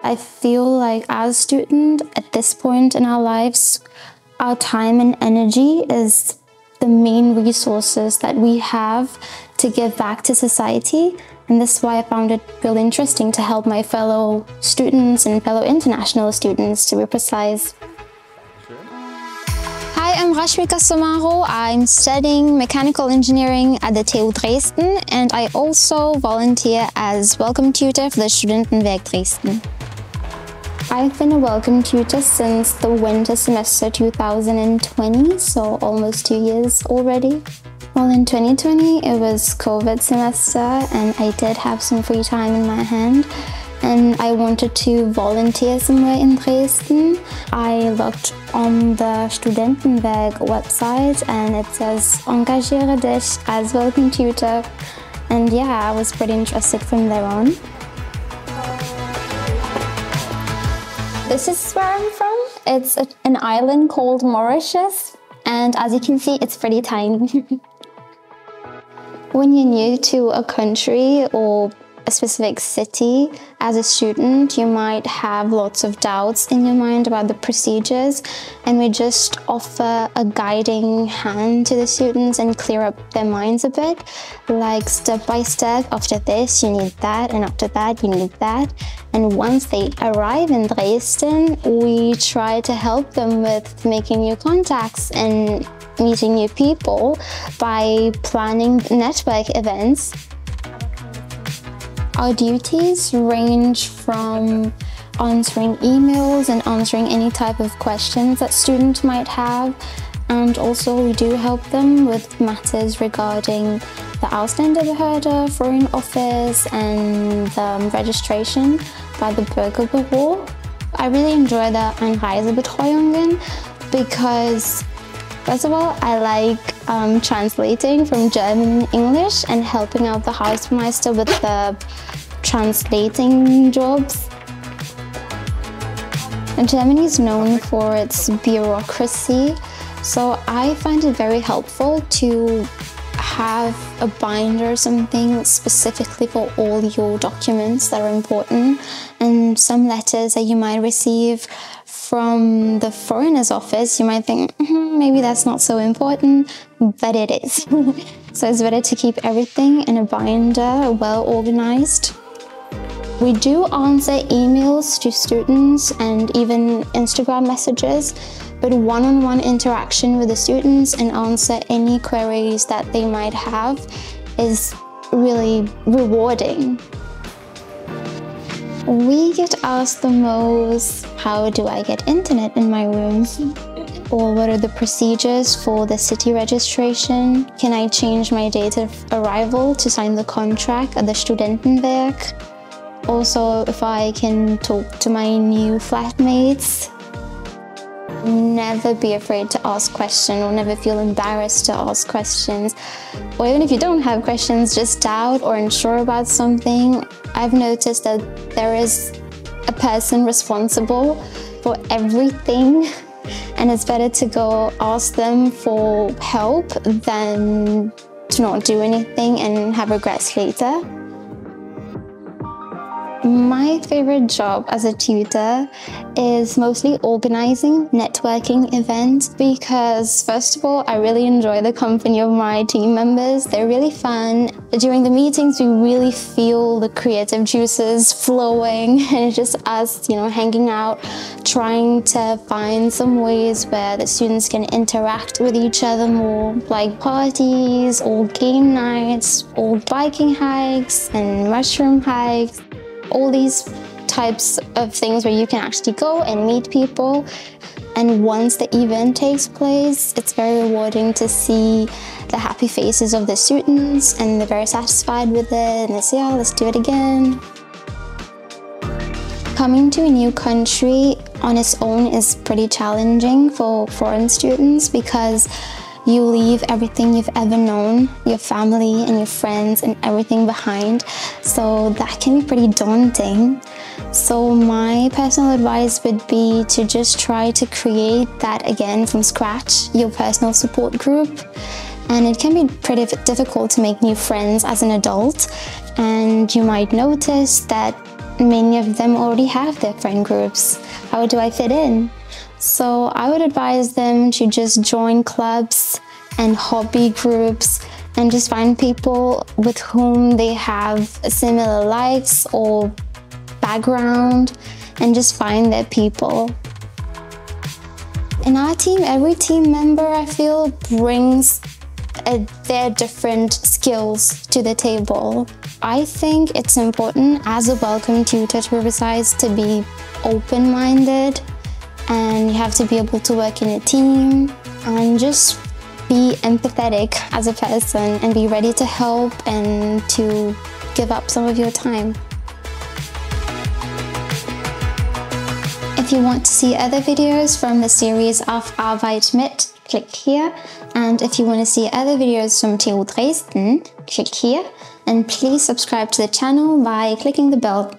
I feel like as a student at this point in our lives, our time and energy is the main resources that we have to give back to society. And this is why I found it really interesting to help my fellow students and fellow international students, to be precise. Hi, I'm Rashmika Somaro. I'm studying mechanical engineering at the TU Dresden, and I also volunteer as welcome tutor for the Studentenwerk Dresden. I've been a welcome tutor since the winter semester 2020, so almost 2 years already. Well, in 2020 it was COVID semester and I did have some free time in my hand and I wanted to volunteer somewhere in Dresden. I looked on the Studentenwerk website and it says "Engagiere dich as welcome tutor," and yeah, I was pretty interested from there on. This is where I'm from. It's an island called Mauritius, and as you can see, it's pretty tiny. When you're new to a country or a specific city, as a student, you might have lots of doubts in your mind about the procedures, and we just offer a guiding hand to the students and clear up their minds a bit, like step by step. After this you need that, and after that you need that. And once they arrive in Dresden, we try to help them with making new contacts and meeting new people by planning network events. Our duties range from answering emails and answering any type of questions that students might have, and also we do help them with matters regarding the Ausländerbehörde, Foreign Office, and the registration by the Bürgerbüro. I really enjoy the Einreisebetreuungen because first of all, I like translating from German and English and helping out the Hausmeister with the translating jobs. And Germany is known for its bureaucracy, so I find it very helpful to have a binder or something specifically for all your documents that are important, and some letters that you might receive from the foreigner's office, you might think, maybe that's not so important, but it is. So it's better to keep everything in a binder, well organized. We do answer emails to students and even Instagram messages, but one-on-one interaction with the students and answer any queries that they might have is really rewarding. We get asked the most, how do I get internet in my room? Or what are the procedures for the city registration? Can I change my date of arrival to sign the contract at the Studentenwerk? Also, if I can talk to my new flatmates. Never be afraid to ask questions, or never feel embarrassed to ask questions. Or even if you don't have questions, just doubt or unsure about something. I've noticed that there is a person responsible for everything, and it's better to go ask them for help than to not do anything and have regrets later. My favorite job as a tutor is mostly organizing networking events because, first of all, I really enjoy the company of my team members. They're really fun. During the meetings, we really feel the creative juices flowing, and it's just us, hanging out, trying to find some ways where the students can interact with each other more, like parties, or game nights, or biking hikes and mushroom hikes. All these types of things where you can actually go and meet people. And once the event takes place, it's very rewarding to see the happy faces of the students, and they're very satisfied with it, and they say, oh, let's do it again. Coming to a new country on its own is pretty challenging for foreign students because you leave everything you've ever known, your family and your friends and everything behind. So that can be pretty daunting. So my personal advice would be to just try to create that again from scratch, your personal support group. And it can be pretty difficult to make new friends as an adult. And you might notice that many of them already have their friend groups. How do I fit in? So I would advise them to just join clubs and hobby groups and just find people with whom they have similar likes or background, and just find their people. In our team, every team member, I feel, brings their different skills to the table. I think it's important as a welcome tutor to Riverside to be open-minded, and you have to be able to work in a team and just be empathetic as a person and be ready to help and to give up some of your time. If you want to see other videos from the series of Arbeit mit, click here. And if you want to see other videos from TU Dresden, click here. And please subscribe to the channel by clicking the bell.